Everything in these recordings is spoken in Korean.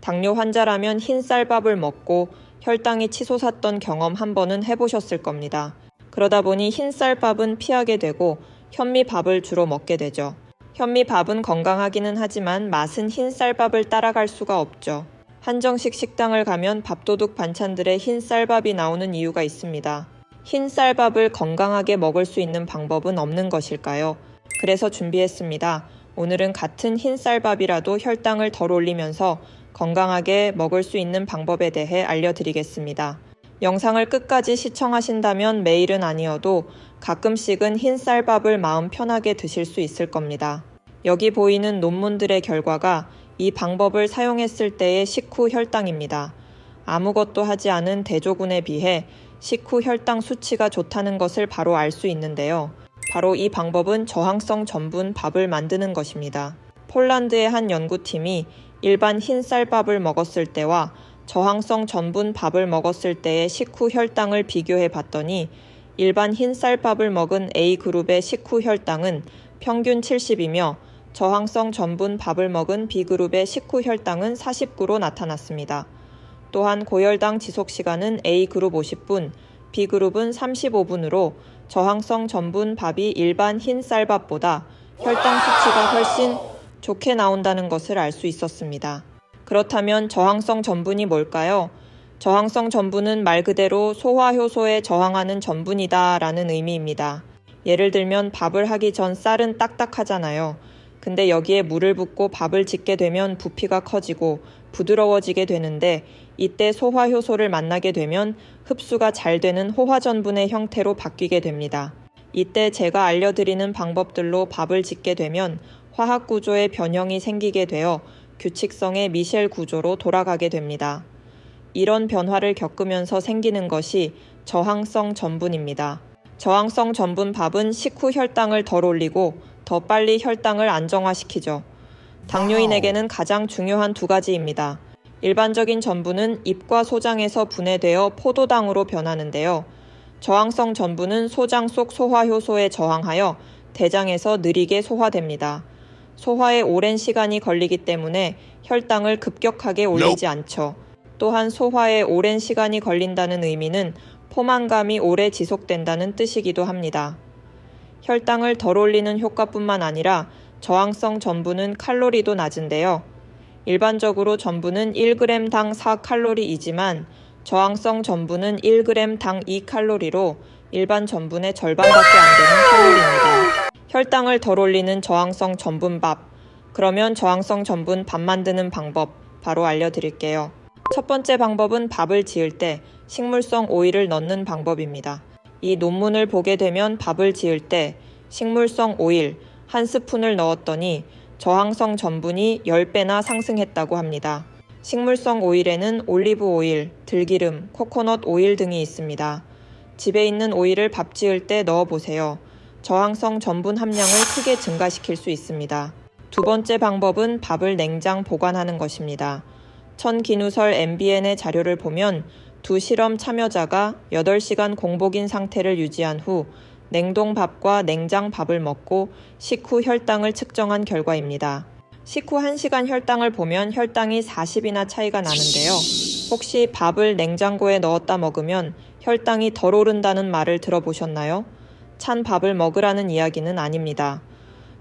당뇨 환자라면 흰 쌀밥을 먹고 혈당이 치솟았던 경험 한 번은 해보셨을 겁니다. 그러다 보니 흰 쌀밥은 피하게 되고 현미밥을 주로 먹게 되죠. 현미밥은 건강하기는 하지만 맛은 흰 쌀밥을 따라갈 수가 없죠. 한정식 식당을 가면 밥도둑 반찬들에 흰 쌀밥이 나오는 이유가 있습니다. 흰 쌀밥을 건강하게 먹을 수 있는 방법은 없는 것일까요? 그래서 준비했습니다. 오늘은 같은 흰 쌀밥이라도 혈당을 덜 올리면서 건강하게 먹을 수 있는 방법에 대해 알려드리겠습니다. 영상을 끝까지 시청하신다면 매일은 아니어도 가끔씩은 흰 쌀밥을 마음 편하게 드실 수 있을 겁니다. 여기 보이는 논문들의 결과가 이 방법을 사용했을 때의 식후 혈당입니다. 아무것도 하지 않은 대조군에 비해 식후 혈당 수치가 좋다는 것을 바로 알 수 있는데요. 바로 이 방법은 저항성 전분 밥을 만드는 것입니다. 폴란드의 한 연구팀이 일반 흰 쌀밥을 먹었을 때와 저항성 전분 밥을 먹었을 때의 식후 혈당을 비교해 봤더니 일반 흰 쌀밥을 먹은 A그룹의 식후 혈당은 평균 70이며 저항성 전분 밥을 먹은 B그룹의 식후 혈당은 49로 나타났습니다. 또한 고혈당 지속시간은 A그룹 50분, B그룹은 35분으로 저항성 전분 밥이 일반 흰 쌀밥보다 혈당 수치가 훨씬 좋게 나온다는 것을 알 수 있었습니다. 그렇다면 저항성 전분이 뭘까요? 저항성 전분은 말 그대로 소화효소에 저항하는 전분이다 라는 의미입니다. 예를 들면 밥을 하기 전 쌀은 딱딱하잖아요. 근데 여기에 물을 붓고 밥을 짓게 되면 부피가 커지고 부드러워지게 되는데 이때 소화효소를 만나게 되면 흡수가 잘 되는 호화전분의 형태로 바뀌게 됩니다. 이때 제가 알려드리는 방법들로 밥을 짓게 되면 화학구조의 변형이 생기게 되어 규칙성의 미셸 구조로 돌아가게 됩니다. 이런 변화를 겪으면서 생기는 것이 저항성 전분입니다. 저항성 전분 밥은 식후 혈당을 덜 올리고 더 빨리 혈당을 안정화시키죠. 당뇨인에게는 가장 중요한 두 가지입니다. 일반적인 전분은 입과 소장에서 분해되어 포도당으로 변하는데요. 저항성 전분은 소장 속 소화효소에 저항하여 대장에서 느리게 소화됩니다. 소화에 오랜 시간이 걸리기 때문에 혈당을 급격하게 올리지 않죠. 또한 소화에 오랜 시간이 걸린다는 의미는 포만감이 오래 지속된다는 뜻이기도 합니다. 혈당을 덜 올리는 효과뿐만 아니라 저항성 전분은 칼로리도 낮은데요. 일반적으로 전분은 1g당 4칼로리이지만 저항성 전분은 1g당 2칼로리로 일반 전분의 절반밖에 안 되는 칼로리입니다. 혈당을 덜 올리는 저항성 전분밥. 그러면 저항성 전분 밥 만드는 방법 바로 알려드릴게요. 첫 번째 방법은 밥을 지을 때 식물성 오일을 넣는 방법입니다. 이 논문을 보게 되면 밥을 지을 때 식물성 오일 1스푼을 넣었더니 저항성 전분이 10배나 상승했다고 합니다. 식물성 오일에는 올리브 오일, 들기름, 코코넛 오일 등이 있습니다. 집에 있는 오일을 밥 지을 때 넣어보세요. 저항성 전분 함량을 크게 증가시킬 수 있습니다. 두 번째 방법은 밥을 냉장 보관하는 것입니다. 천기누설 MBN의 자료를 보면 두 실험 참여자가 8시간 공복인 상태를 유지한 후 냉동밥과 냉장밥을 먹고 식후 혈당을 측정한 결과입니다. 식후 1시간 혈당을 보면 혈당이 40이나 차이가 나는데요. 혹시 밥을 냉장고에 넣었다 먹으면 혈당이 덜 오른다는 말을 들어보셨나요? 찬 밥을 먹으라는 이야기는 아닙니다.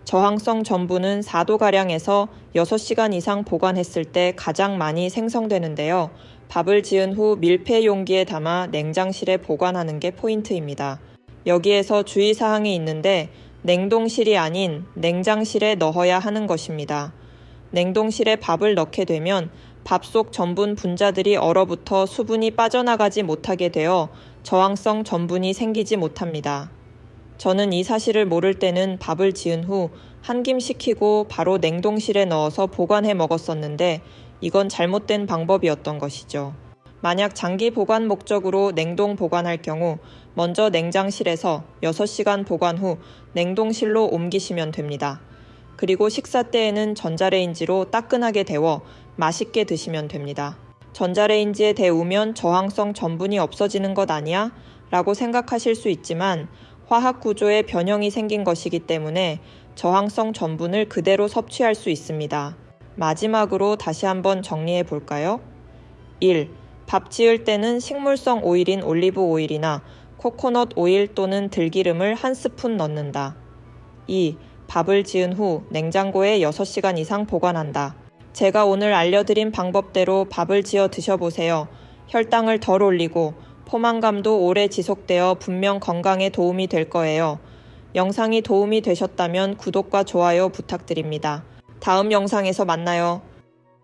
저항성 전분은 4도가량에서 6시간 이상 보관했을 때 가장 많이 생성되는데요. 밥을 지은 후 밀폐 용기에 담아 냉장실에 보관하는 게 포인트입니다. 여기에서 주의사항이 있는데 냉동실이 아닌 냉장실에 넣어야 하는 것입니다. 냉동실에 밥을 넣게 되면 밥 속 전분 분자들이 얼어붙어 수분이 빠져나가지 못하게 되어 저항성 전분이 생기지 못합니다. 저는 이 사실을 모를 때는 밥을 지은 후 한 김 식히고 바로 냉동실에 넣어서 보관해 먹었었는데 이건 잘못된 방법이었던 것이죠. 만약 장기 보관 목적으로 냉동 보관할 경우 먼저 냉장실에서 6시간 보관 후 냉동실로 옮기시면 됩니다. 그리고 식사 때에는 전자레인지로 따끈하게 데워 맛있게 드시면 됩니다. 전자레인지에 데우면 저항성 전분이 없어지는 것 아니야? 라고 생각하실 수 있지만 화학 구조에 변형이 생긴 것이기 때문에 저항성 전분을 그대로 섭취할 수 있습니다. 마지막으로 다시 한번 정리해 볼까요? 1. 밥 지을 때는 식물성 오일인 올리브 오일이나 코코넛 오일 또는 들기름을 한 스푼 넣는다. 2. 밥을 지은 후 냉장고에 6시간 이상 보관한다. 제가 오늘 알려드린 방법대로 밥을 지어 드셔보세요. 혈당을 덜 올리고 포만감도 오래 지속되어 분명 건강에 도움이 될 거예요. 영상이 도움이 되셨다면 구독과 좋아요 부탁드립니다. 다음 영상에서 만나요.